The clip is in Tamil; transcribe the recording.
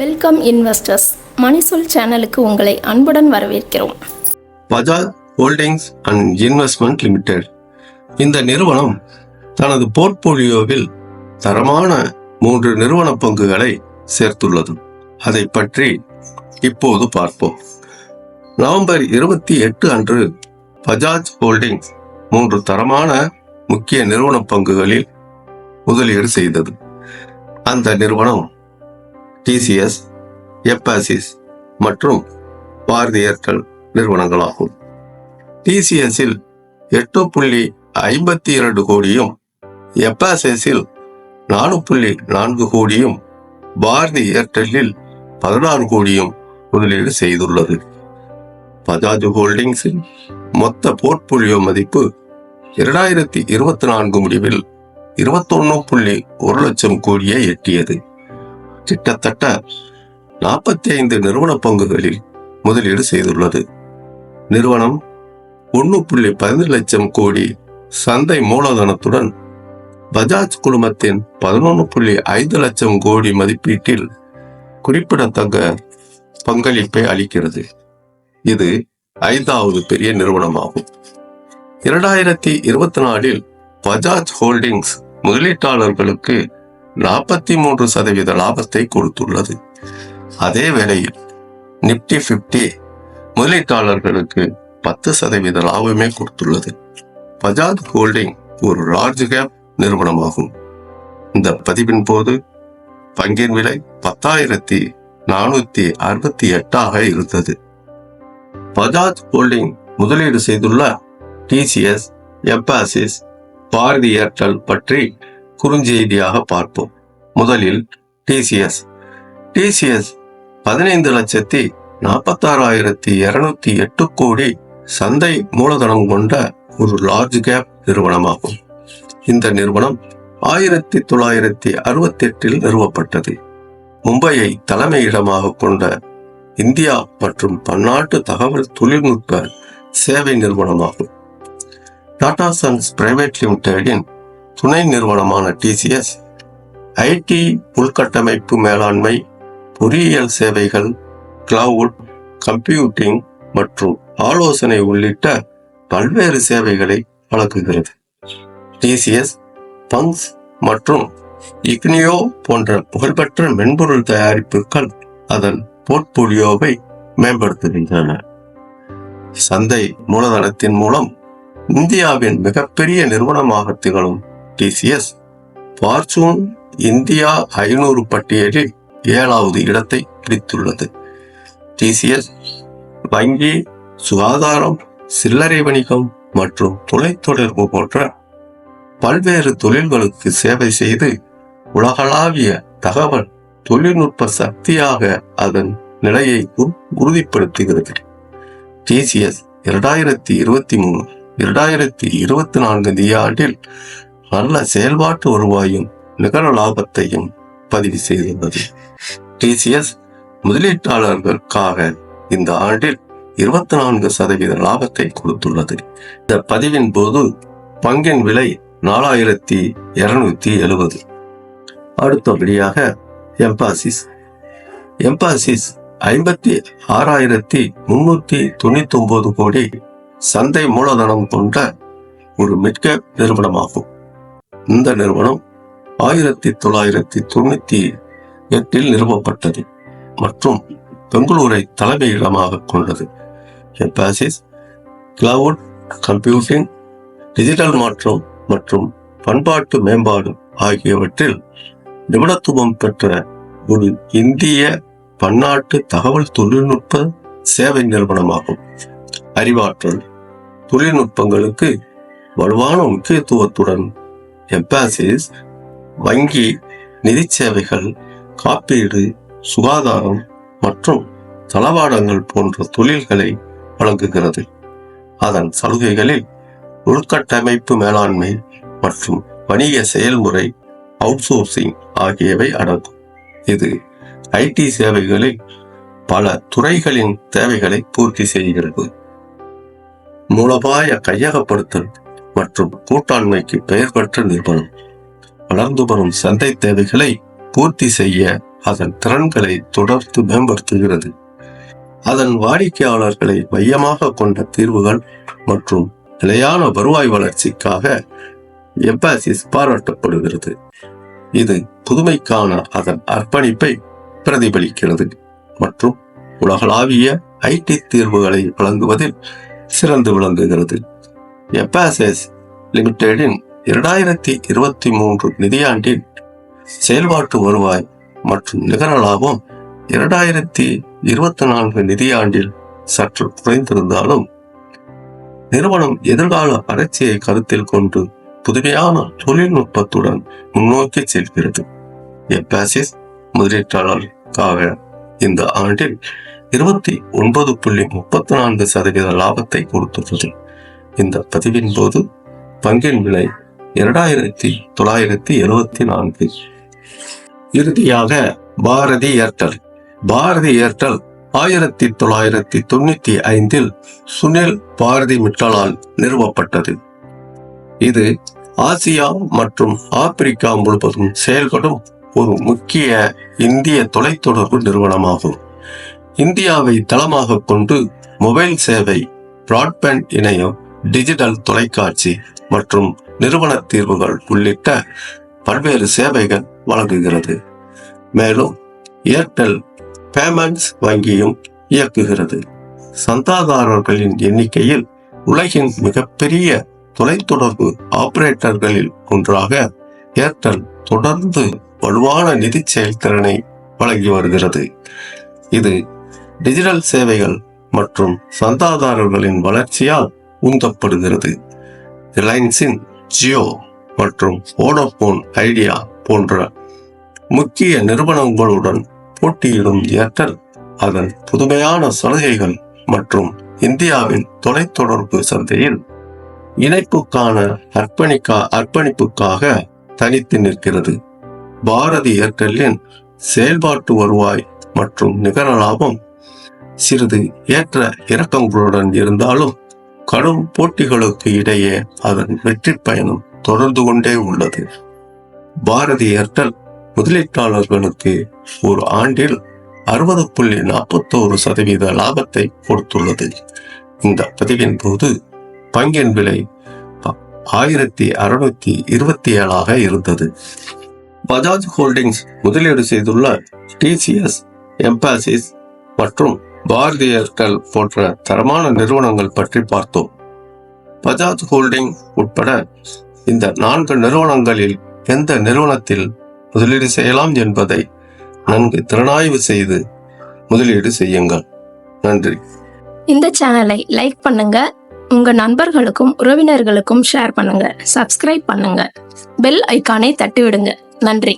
வெல்கம் இன்வெஸ்டர்ஸ், மணிசொல் சேனலுக்கு உங்களை அன்புடன் வரவேற்கிறோம். Bajaj holdings and investment limited இந்த நிறுவனம் தனது போர்ட்போலியோவில் தரமான 3 நிறுவன பங்குகளை சேர்த்துள்ளது. அதை பற்றி இப்போது பார்ப்போம். நவம்பர் 28 அன்று பஜாஜ் ஹோல்டிங்ஸ் 3 தரமான முக்கிய நிறுவன பங்குகளில் முதலீடு செய்தது. அந்த நிறுவனம் TCS, எம்பாசிஸ் மற்றும் பாரதி ஏர்டெல் நிறுவனங்களாகும். TCS-இல் 8.52 கோடியும், எம்பாசிஸில் 4.4 கோடியும், பாரதி ஏர்டெல்லில் 16 கோடியும் முதலீடு செய்துள்ளது. பஜாஜ் ஹோல்டிங்ஸின் மொத்த போர்ட்போலியோ மதிப்பு 2024 முடிவில் 21.1 லட்சம் கோடியை எட்டியது. கிட்டத்தட்ட 45 நிறுவன பங்குகளில் முதலீடு செய்துள்ளது. நிறுவனம் 1.15 லட்சம் கோடி சந்தை மூலதனத்துடன் பஜாஜ் குழுமத்தின் 11.5 லட்சம் கோடி மதிப்பீட்டில் குறிப்பிடத்தக்க பங்களிப்பை அளிக்கிறது. இது 5வது பெரிய நிறுவனமாகும். 2024 பஜாஜ் ஹோல்டிங்ஸ் முதலீட்டாளர்களுக்கு 43% லாபத்தை கொடுத்துள்ளது. அதே வேளையில் நிப்டி 50 முதலீட்டாளர்களுக்கு 10% லாபமே கொடுத்துள்ளது. பஜாஜ் ஹோல்டிங் ஒரு லார்ஜ் கேப் நிறுவனமாகும். இந்த பதிவின் போது பங்கின் விலை 10,468 இருந்தது. பஜாஜ் ஹோல்டிங் முதலீடு செய்துள்ள TCS, எம்பாசிஸ், பாரதி ஏர்டெல் பற்றி குறுஞ்செய்தியாக பார்ப்போம். முதலில் TCS 15,46,208 கோடி சந்தை மூலதனம் கொண்ட ஒரு லார்ஜ் கேப் நிறுவனமாகும். இந்த நிறுவனம் 1968 நிறுவப்பட்டது. மும்பையை தலைமையிடமாக கொண்ட இந்தியா மற்றும் பன்னாட்டு தகவல் தொழில்நுட்ப சேவை நிறுவனமாகும். டாடா சன்ஸ் பிரைவேட் லிமிடெடின் துணை நிறுவனமான TCS IT உள்கட்டமைப்பு மேலாண்மை, பொறியியல் சேவைகள், கிளவுட் கம்ப்யூட்டிங் மற்றும் ஆலோசனை உள்ளிட்ட பல்வேறு சேவைகளை வழங்குகிறது. TCS பங்ஸ் மற்றும் இக்னியோ போன்ற புகழ்பெற்ற மென்பொருள் தயாரிப்புகள் அதன் போர்ட்போலியோவை மேம்படுத்துகின்றன. சந்தை மூலதனத்தின் மூலம் இந்தியாவின் மிகப்பெரிய நிறுவனமாக திகழும் TCS ஃபார்ச்சூன் இந்தியா 500 பட்டியலில் 7வது இடத்தை பிடித்துள்ளது. TCS வங்கி, சுகாதாரம், சில்லறை வணிகம் மற்றும் தொலைத்தொடர்பு போன்ற பல்வேறு தொழில்களுக்கு சேவை செய்து உலகளாவிய தகவல் தொழில்நுட்ப சக்தியாக அதன் நிலையை உறுதிப்படுத்துகிறது. TCS 2023-2024 நிதியாண்டில் நல்ல செயல்பாட்டு வருவாயும் நிகர லாபத்தையும் பதிவு செய்துள்ளது. TCS முதலீட்டாளர்களுக்காக இந்த ஆண்டில் 24% லாபத்தை கொடுத்துள்ளது. இந்த பதிவின் போது பங்கின் விலை 4,270. அடுத்தபடியாக எம்பாசிஸ் 56,399 கோடி சந்தை மூலதனம் கொண்ட ஒரு மிட்கேப் நிறுவனமாகும். இந்த நிறுவனம் 1998 நிறுவப்பட்டது மற்றும் பெங்களூரை தலைமையிடமாக கொண்டது. எம்பாசிஸ் கிளவுட் கம்ப்யூட்டிங், டிஜிட்டல் மாற்றம் மற்றும் பண்பாட்டு மேம்பாடு ஆகியவற்றில் நிபுணத்துவம் பெற்ற ஒரு இந்திய பன்னாட்டு தகவல் தொழில்நுட்ப சேவை நிறுவனமாகும். அறிவாற்றல் தொழில்நுட்பங்களுக்கு வலுவான முக்கியத்துவத்துடன் எம்பாசிஸ் வங்கி, நிதி சேவைகள், காப்பீடு, சுகாதாரம் மற்றும் தளவாடங்கள் போன்ற தொழில்களை வழங்குகிறது. அதன் சலுகைகளில் உள்கட்டமைப்பு மேலாண்மை மற்றும் வணிக செயல்முறை அவுட்சோர்சிங் ஆகியவை அடங்கும். இது IT சேவைகளில் பல துறைகளின் தேவைகளை பூர்த்தி செய்கிறது. மூலோபாய கையகப்படுத்தல் மற்றும் கூட்டாண்மைக்கு பெயர் பெற்ற நிறுவனம். வளர்ந்து வரும் சந்தை தேவைகளை பூர்த்தி செய்ய அதன் திறன்களை தொடர்ந்து மேம்படுத்துகிறது. அதன் வாடிக்கையாளர்களை மையமாக கொண்ட தீர்வுகள் மற்றும் நிலையான வருவாய் வளர்ச்சிக்காக எம்பாசிஸ் பாராட்டப்படுகிறது. இது புதுமைக்கான அதன் அர்ப்பணிப்பை பிரதிபலிக்கிறது மற்றும் உலகளாவிய ஐடி தீர்வுகளை வழங்குவதில் சிறந்து விளங்குகிறது. எம்பாசிஸ் லிமிடெடின் 2023 நிதியாண்டின் செயல்பாட்டு வருவாய் மற்றும் நிகர லாபம் 2024 நிதியாண்டில் சற்று குறைந்திருந்தாலும் நிறுவனம் எதிர்கால வளர்ச்சியை கருத்தில் கொண்டு புதுமையான தொழில்நுட்பத்துடன் முன்னோக்கி செல்கிறது. எம்பாசிஸ் முதலீட்டாளர்களுக்காக இந்த ஆண்டில் 29.34% லாபத்தை கொடுத்துள்ளது. இந்த பதிவின் போது பங்கின் விலை 2974. இறுதியாக பாரதி ஏர்டெல். பாரதி ஏர்டெல் 1995 சுனில் பாரதி மிட்டலால் நிறுவப்பட்டது. இது ஆசியா மற்றும் ஆப்பிரிக்கா முழுவதும் செயல்படும் ஒரு முக்கிய இந்திய தொலைத்தொடர்பு நிறுவனமாகும். இந்தியாவை தளமாக கொண்டு மொபைல் சேவை, பிராட்பேண்ட் இணையம், டிஜிட்டல் தொலைக்காட்சி மற்றும் நிறுவன தீர்வுகள் உள்ளிட்ட பல்வேறு சேவைகள் வழங்குகிறது. மேலும் ஏர்டெல் பேமெண்ட்ஸ் வங்கியும் இயக்குகிறது. சந்தாதாரர்களின் எண்ணிக்கையில் உலகின் மிகப்பெரிய தொலைத்தொடர்பு ஆபரேட்டர்களில் ஒன்றாக ஏர்டெல் தொடர்ந்து வலுவான நிதி செயல்திறனை வழங்கி வருகிறது. இது டிஜிட்டல் சேவைகள் மற்றும் சந்தாதாரர்களின் வளர்ச்சியால் உந்தப்படுகிறது. ரிலையன்ஸின் ஜியோ மற்றும் வோடபோன் ஐடியா போன்ற முக்கிய நிறுவனங்களுடன் போட்டியிடும் ஏர்டெல் அதன் புதுமையான சலுகைகள் மற்றும் இந்தியாவின் தொலைத்தொடர்பு சந்தையில் இணைப்புக்கான அர்ப்பணிப்புக்காக தனித்து நிற்கிறது. பாரதி ஏர்டெல்லின் செயல்பாட்டு வருவாய் மற்றும் நிகர லாபம் சிறிது ஏற்ற இறக்கங்களுடன் இருந்தாலும் கடும் போட்டிகளுக்கு இடையே அதன் வெற்றி பயணம் தொடர்ந்து கொண்டே உள்ளது. பாரதி ஏர்டெல் முதலீட்டாளர்களுக்கு ஒரு ஆண்டில் 60.41% லாபத்தை கொடுத்துள்ளது. இந்த பதிவின் போது பங்கின் விலை 1627 இருந்தது. பஜாஜ் ஹோல்டிங்ஸ் முதலீடு செய்துள்ள டிசிஎஸ், எம்பாசிஸ் மற்றும் பாரதி ஏர்டெல் போன்ற தரமான நிறுவனங்கள் பற்றி பார்த்தோம். பஜாஜ் ஹோல்டிங் உட்பட இந்த 4 நிறுவனங்களில் எந்த நிறுவனத்தில் முதலீடு செய்யலாம் என்பதை நன்கு திறனாய்வு செய்து முதலீடு செய்யுங்கள். நன்றி. இந்த சேனலை லைக் பண்ணுங்க, உங்க நண்பர்களுக்கும் உறவினர்களுக்கும் ஷேர் பண்ணுங்க, சப்ஸ்கிரைப் பண்ணுங்க, பெல் ஐகானை தட்டி விடுங்க. நன்றி.